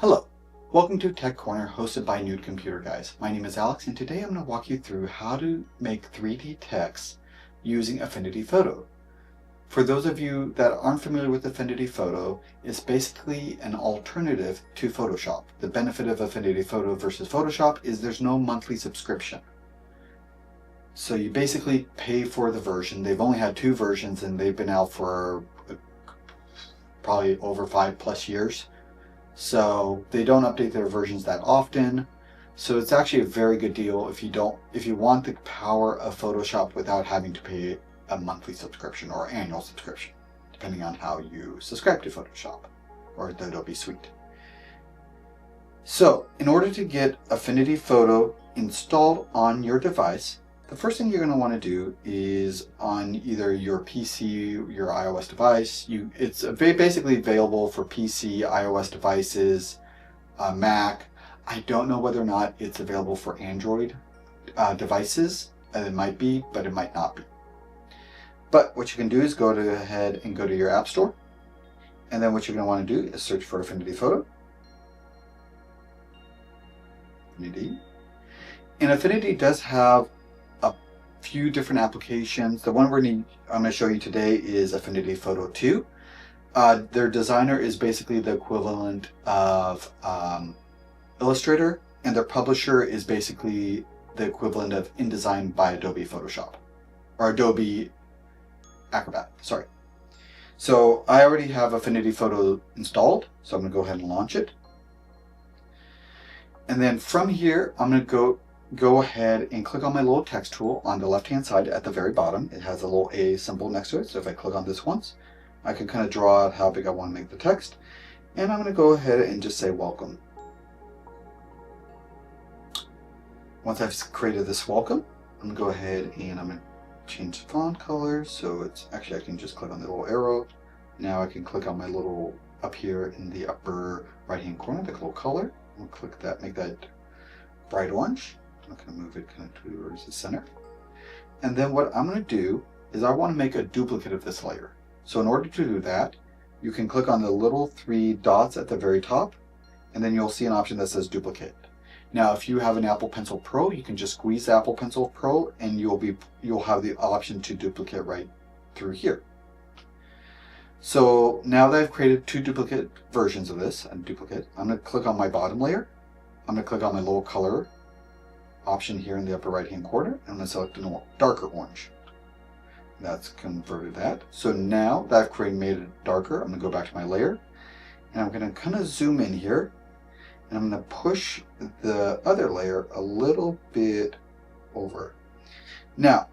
Hello, welcome to Tech Corner hosted by Nude Computer Guys. My name is Alex and today I'm going to walk you through how to make 3D text using Affinity Photo. For those of you that aren't familiar with Affinity Photo, it's basically an alternative to Photoshop. The benefit of Affinity Photo versus Photoshop is there's no monthly subscription. So you basically pay for the version. They've only had 2 versions and they've been out for probably over 5+ years. So they don't update their versions that often. So it's actually a very good deal if you want the power of Photoshop without having to pay a monthly subscription or annual subscription, depending on how you subscribe to Photoshop or the Adobe Suite. So in order to get Affinity Photo installed on your device, the first thing you're going to want to do is on either your PC, your iOS device. It's basically available for PC, iOS devices, Mac. I don't know whether or not it's available for Android devices. It might be, but it might not be. But what you can do is go ahead and go to your App Store. And then what you're going to want to do is search for Affinity Photo. Affinity. And Affinity does have few different applications. The one I'm going to show you today is Affinity Photo 2. Their designer is basically the equivalent of Illustrator, and their publisher is basically the equivalent of InDesign by Adobe Photoshop, or Adobe Acrobat, sorry. So I already have Affinity Photo installed, so I'm going to go ahead and launch it. And then from here, I'm going to go ahead and click on my little text tool on the left hand side at the very bottom. It has a little A symbol next to it, so if I click on this once, I can kind of draw out how big I want to make the text, and I'm going to go ahead and just say welcome. Once I've created this welcome, I'm going to go ahead and I'm going to change the font color, so it's actually, I can just click on the little arrow. Now I can click on my little, up here in the upper right hand corner, the little color. We'll click that, make that bright orange. I'm going to move it kind of towards the center. And then what I'm going to do is I want to make a duplicate of this layer. So in order to do that, you can click on the little 3 dots at the very top, and then you'll see an option that says duplicate. Now, if you have an Apple Pencil Pro, you can just squeeze the Apple Pencil Pro and you'll have the option to duplicate right through here. So now that I've created 2 duplicate versions of this, I'm going to click on my bottom layer. I'm going to click on my little color option here in the upper right hand corner. I'm going to select a darker orange. That's converted that. So now that I've made it darker, I'm going to go back to my layer and I'm going to kind of zoom in here and I'm going to push the other layer a little bit over. Now,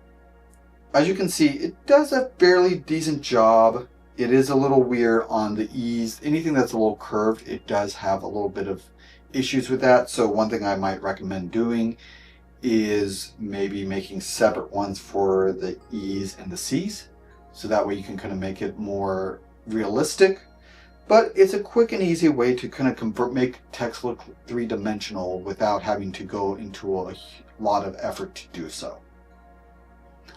as you can see, it does a fairly decent job. It is a little weird on the ease. Anything that's a little curved, it does have a little bit of issues with that. So one thing I might recommend doing is maybe making separate ones for the E's and the C's, so that way you can kind of make it more realistic. But it's a quick and easy way to kind of make text look 3-dimensional without having to go into a lot of effort to do so.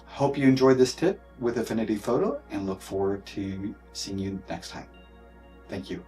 Hope you enjoyed this tip with Affinity Photo and look forward to seeing you next time. Thank you.